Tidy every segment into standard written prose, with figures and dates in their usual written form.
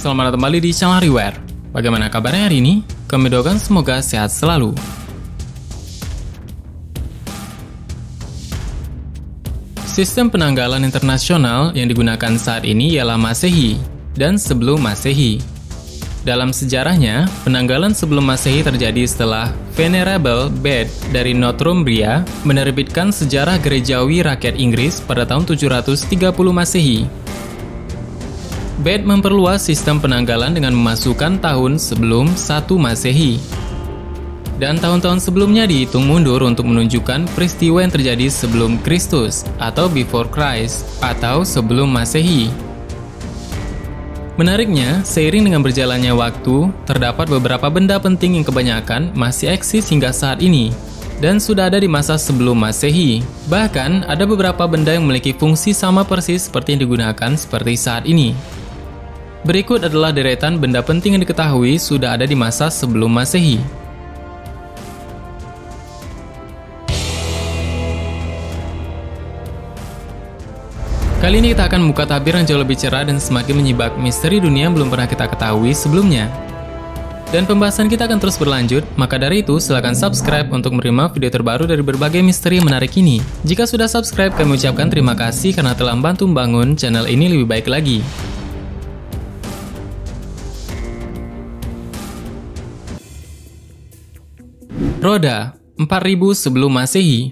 selamat datang kembali di channel Reware. Bagaimana kabarnya hari ini? Kami doakan semoga sehat selalu. Sistem penanggalan internasional yang digunakan saat ini ialah Masehi dan sebelum Masehi. Dalam sejarahnya, penanggalan sebelum Masehi terjadi setelah Venerable Bede dari Northumbria menerbitkan sejarah gerejawi rakyat Inggris pada tahun 730 Masehi. Bede memperluas sistem penanggalan dengan memasukkan tahun sebelum 1 Masehi. Dan tahun-tahun sebelumnya dihitung mundur untuk menunjukkan peristiwa yang terjadi sebelum Kristus atau before Christ atau sebelum Masehi. Menariknya, seiring dengan berjalannya waktu, terdapat beberapa benda penting yang kebanyakan masih eksis hingga saat ini dan sudah ada di masa sebelum Masehi. Bahkan, ada beberapa benda yang memiliki fungsi sama persis seperti yang digunakan seperti saat ini. Berikut adalah deretan benda penting yang diketahui sudah ada di masa sebelum Masehi. Kali ini kita akan membuka tabir yang jauh lebih cerah dan semakin menyibak misteri dunia yang belum pernah kita ketahui sebelumnya. Dan pembahasan kita akan terus berlanjut, maka dari itu silakan subscribe untuk menerima video terbaru dari berbagai misteri yang menarik ini. Jika sudah subscribe, kami ucapkan terima kasih karena telah membantu membangun channel ini lebih baik lagi. Roda, 4000 sebelum Masehi.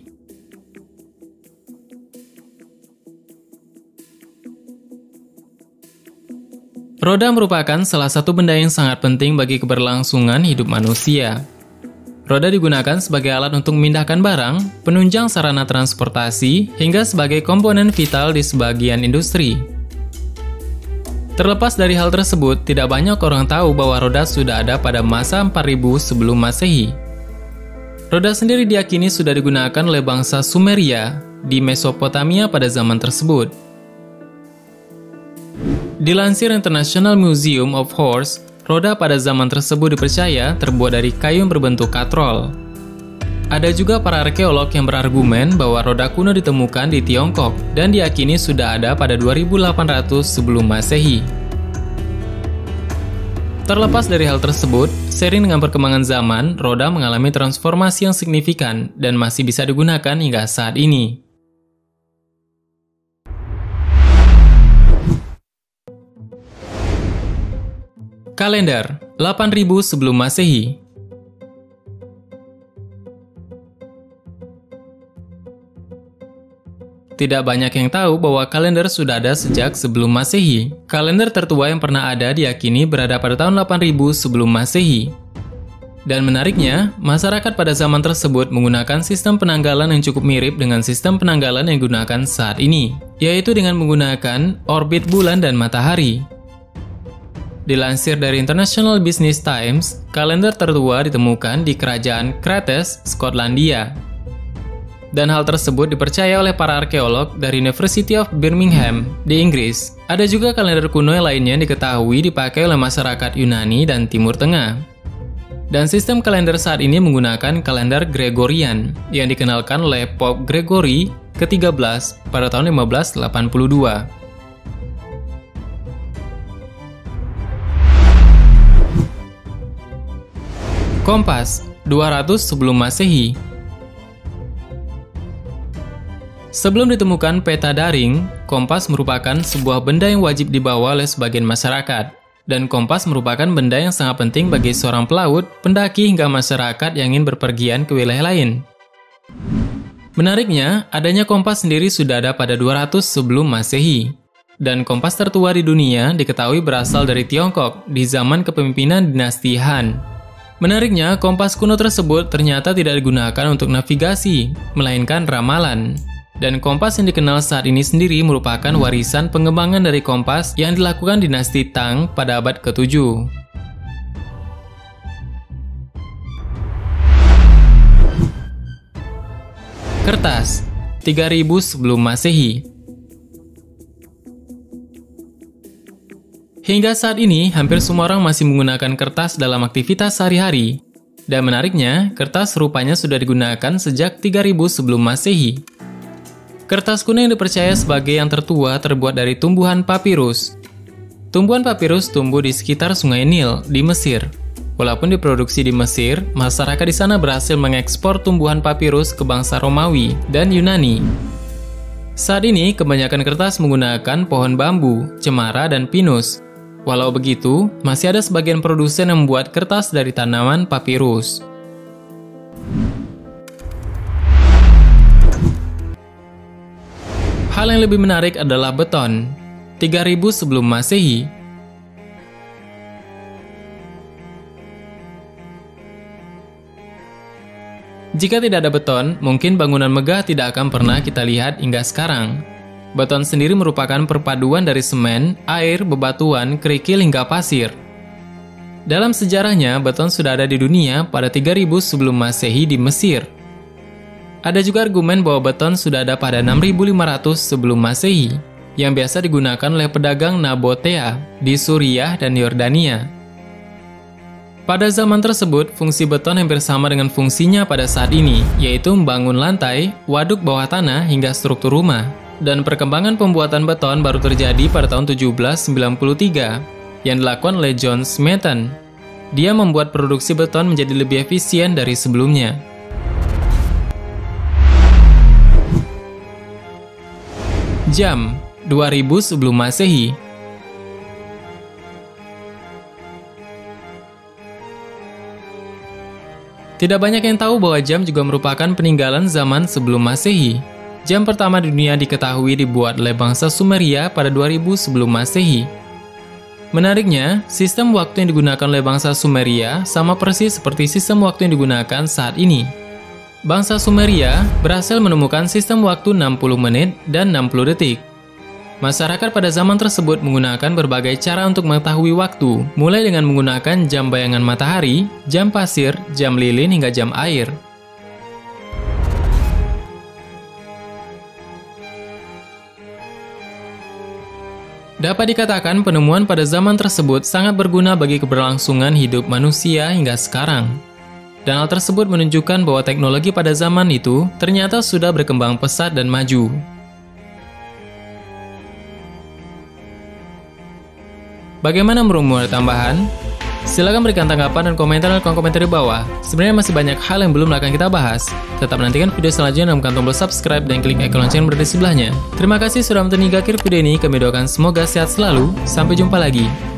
Roda merupakan salah satu benda yang sangat penting bagi keberlangsungan hidup manusia. Roda digunakan sebagai alat untuk memindahkan barang, penunjang sarana transportasi, hingga sebagai komponen vital di sebagian industri. Terlepas dari hal tersebut, tidak banyak orang tahu bahwa roda sudah ada pada masa 4000 sebelum Masehi. Roda sendiri diyakini sudah digunakan oleh bangsa Sumeria di Mesopotamia pada zaman tersebut. Dilansir International Museum of Horse, roda pada zaman tersebut dipercaya terbuat dari kayu yang berbentuk katrol. Ada juga para arkeolog yang berargumen bahwa roda kuno ditemukan di Tiongkok dan diyakini sudah ada pada 2800 sebelum Masehi. Terlepas dari hal tersebut, seiring dengan perkembangan zaman, roda mengalami transformasi yang signifikan dan masih bisa digunakan hingga saat ini. Kalender, 8000 sebelum Masehi. Tidak banyak yang tahu bahwa kalender sudah ada sejak sebelum Masehi. Kalender tertua yang pernah ada diyakini berada pada tahun 8000 sebelum Masehi. Dan menariknya, masyarakat pada zaman tersebut menggunakan sistem penanggalan yang cukup mirip dengan sistem penanggalan yang digunakan saat ini, yaitu dengan menggunakan orbit bulan dan matahari. Dilansir dari International Business Times, kalender tertua ditemukan di kerajaan Crathes, Skotlandia. Dan hal tersebut dipercaya oleh para arkeolog dari University of Birmingham di Inggris. Ada juga kalender kuno yang lainnya yang diketahui dipakai oleh masyarakat Yunani dan Timur Tengah. Dan sistem kalender saat ini menggunakan kalender Gregorian yang dikenalkan oleh Pope Gregory ke-13 pada tahun 1582. Kompas, 200 sebelum Masehi. Sebelum ditemukan peta daring, kompas merupakan sebuah benda yang wajib dibawa oleh sebagian masyarakat. Dan kompas merupakan benda yang sangat penting bagi seorang pelaut, pendaki hingga masyarakat yang ingin berpergian ke wilayah lain. Menariknya, adanya kompas sendiri sudah ada pada 200 sebelum Masehi. Dan kompas tertua di dunia diketahui berasal dari Tiongkok di zaman kepemimpinan dinasti Han. Menariknya, kompas kuno tersebut ternyata tidak digunakan untuk navigasi, melainkan ramalan. Dan kompas yang dikenal saat ini sendiri merupakan warisan pengembangan dari kompas yang dilakukan dinasti Tang pada abad ke-7. Kertas, 3000 sebelum Masehi. Hingga saat ini, hampir semua orang masih menggunakan kertas dalam aktivitas sehari-hari. Dan menariknya, kertas rupanya sudah digunakan sejak 3000 sebelum Masehi. Kertas kuno yang dipercaya sebagai yang tertua terbuat dari tumbuhan papirus. Tumbuhan papirus tumbuh di sekitar Sungai Nil di Mesir. Walaupun diproduksi di Mesir, masyarakat di sana berhasil mengekspor tumbuhan papirus ke bangsa Romawi dan Yunani. Saat ini, kebanyakan kertas menggunakan pohon bambu, cemara, dan pinus. Walau begitu, masih ada sebagian produsen yang membuat kertas dari tanaman papirus. Hal yang lebih menarik adalah beton. 3000 sebelum Masehi. Jika tidak ada beton, mungkin bangunan megah tidak akan pernah kita lihat hingga sekarang. Beton sendiri merupakan perpaduan dari semen, air, bebatuan, kerikil hingga pasir. Dalam sejarahnya, beton sudah ada di dunia pada 3000 sebelum Masehi di Mesir. Ada juga argumen bahwa beton sudah ada pada 6500 sebelum Masehi, yang biasa digunakan oleh pedagang Nabatea di Suriah dan Yordania. Pada zaman tersebut, fungsi beton hampir sama dengan fungsinya pada saat ini, yaitu membangun lantai, waduk bawah tanah, hingga struktur rumah. Dan perkembangan pembuatan beton baru terjadi pada tahun 1793 yang dilakukan oleh John Smeaton. Dia membuat produksi beton menjadi lebih efisien dari sebelumnya. Jam 2000 sebelum Masehi. Tidak banyak yang tahu bahwa jam juga merupakan peninggalan zaman sebelum Masehi. Jam pertama di dunia diketahui dibuat oleh bangsa Sumeria pada 2000 sebelum Masehi. Menariknya, sistem waktu yang digunakan oleh bangsa Sumeria sama persis seperti sistem waktu yang digunakan saat ini. Bangsa Sumeria berhasil menemukan sistem waktu 60 menit dan 60 detik. Masyarakat pada zaman tersebut menggunakan berbagai cara untuk mengetahui waktu, mulai dengan menggunakan jam bayangan matahari, jam pasir, jam lilin, hingga jam air. Dapat dikatakan penemuan pada zaman tersebut sangat berguna bagi keberlangsungan hidup manusia hingga sekarang. Dan hal tersebut menunjukkan bahwa teknologi pada zaman itu ternyata sudah berkembang pesat dan maju. Bagaimana menurutmu tambahan? Silahkan berikan tanggapan dan komentar di kolom komentar di bawah. Sebenarnya masih banyak hal yang belum akan kita bahas. Tetap nantikan video selanjutnya dan tekan tombol subscribe dan klik ikon lonceng yang berada di sebelahnya. Terima kasih sudah menonton hingga akhir video ini. Kami doakan semoga sehat selalu. Sampai jumpa lagi.